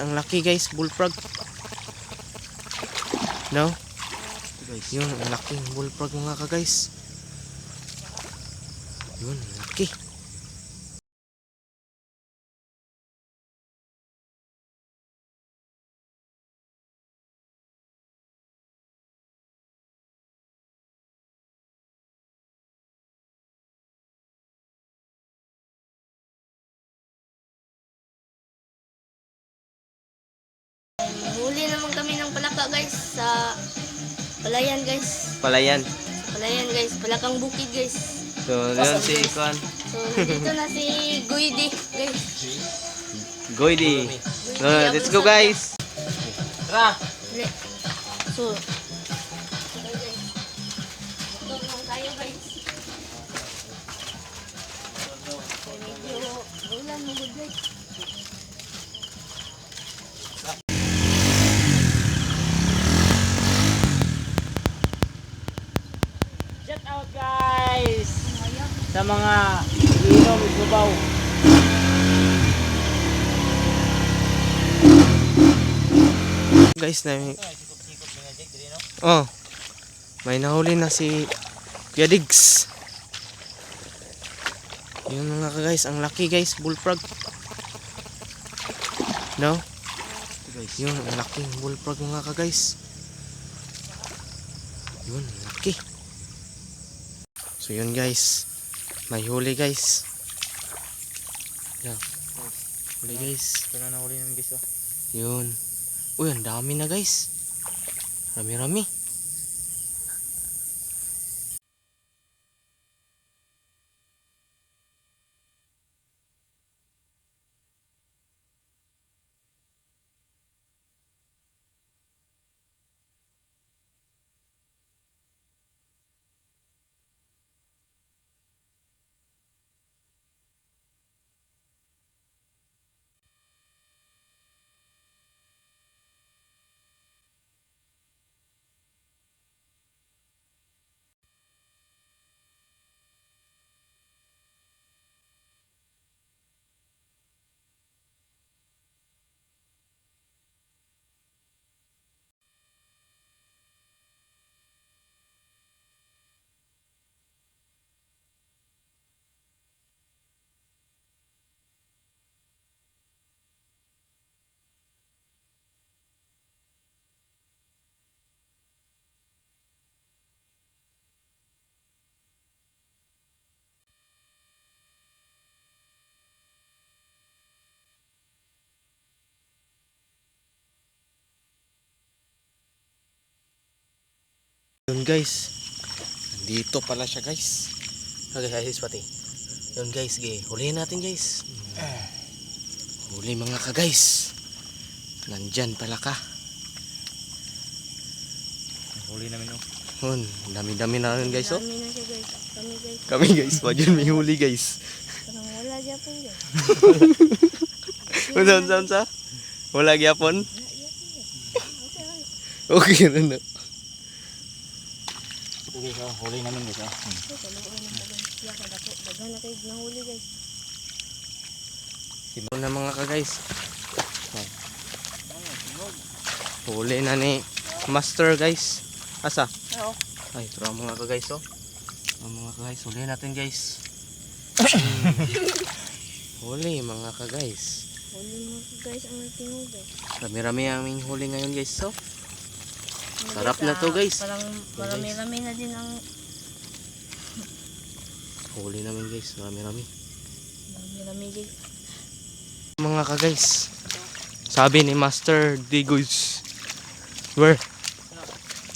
Ang laki guys, bullfrog. No? Yun, ang laking bullfrog mga ka-guys. Yun, laki. Huli naman kami ng palaka guys sa Palayan guys. Palayan. Palayan guys, Palakang Bukid guys. So, yun si Kwan. So, nandito na si Guidi guys. Goydi. So, let's go guys. Tara. So, okay guys. Ito naman tayo guys. Medyo ulan mo good guys. Shout out guys sa mga inom isubaw. Guys, na oh, may nahuli na si Kuya Diggs. Yun mga ka-guys, ang laki guys, bullfrog. No? Yun, ang laking bullfrog mga ka-guys. Yun, laki. So yun guys, may huli guys. Yan. Huli guys. Ito na nahuli ng guys. Yun. Uy, ang dami na guys. Rami-rami. Yun guys, dito pala siya guys. Okay, guys pati. Yun guys, hulihin natin guys. Huli mga ka guys. Nandyan pala ka. Huli namin Yun, dami-dami na rin guys oh. Kami na siya guys. Kami guys. Kami guys, wajan may huli guys. Parang wala dyan po guys. Unsa? Wala gyapon? Okay, okay. Okay na na. guys. Huli namin guys. Daghan na kayo nahuli guys. Ito na mga ka guys. Huli na ni Master guys. Asa? Oo. Ay, ito ang mga ka guys oh. Ang mga ka guys, huli natin guys. Huli mga ka guys. Huli mo guys ang natingog guys. Rami-rami aming huli ngayon guys so. Sarap na to guys. Parang marami-rami na din ang Huli namin guys, rami-rami. marami guys. Mga ka guys. Sabi ni Master Digoys. Where?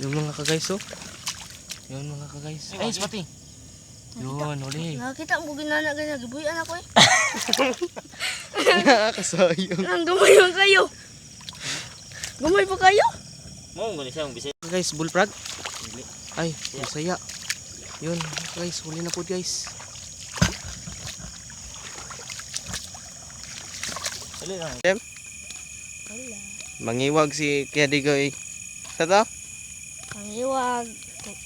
Yung mga ka guys oh. Yun mga ka guys. Ay, pati. Yun, huli. Nakakita mo ginana ganyan, gibuyan ako eh. Nakakasayang. Nang gamay mo kayo. Gamay pa kayo? Mo ngani siya ang bisaya. Guys, bullfrog. Ay, masaya. Yun, guys, huli na po guys. Dali lang. Wala. Mangiwag si Kuya Digoy. Sa to? Ang iwag.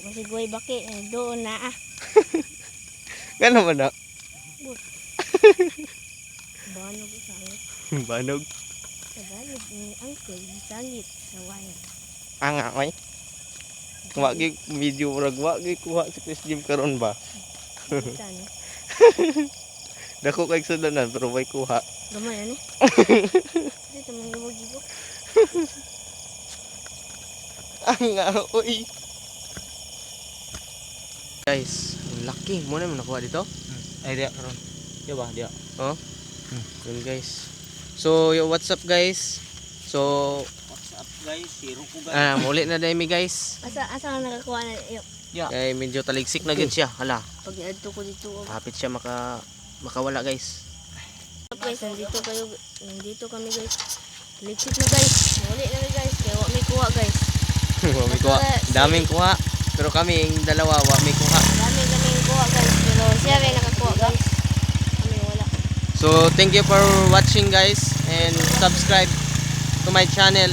Masigway baki. Doon na ah. Gano'n ba na? Banog tayo. Banog. Tagal. Sangit ni Uncle, sangit sa wire. Anga oy. Wa gyud video murag wa gyud kuha si Chris Jim karon ba. Kita ni. Dako kay sudanan pero way kuha. Gamay ani. Dito man gamay gibo. Anga oy. Guys, ang laki mo na nakuha dito. Ay dia karon. Dia ba dia? Oh. Yun guys. So, what's up guys? So, What's up guys? Hero ko guys. muli na dahil guys. Asa nga nakakuha na yo. Kaya medyo taligsik na gid siya. Hala, Pag niadto ko dito. hapit siya makawala guys. Guys, nandito kami guys. Liksik na guys. Muli na mi guys. Kaya wa may kuha guys. May kuha. Daming kuha. Pero kami, yung dalawa, may kuha. Dami kami kuha guys. Pero siya may nakakuha guys. Kami wala. So, thank you for watching guys. And subscribe to my channel.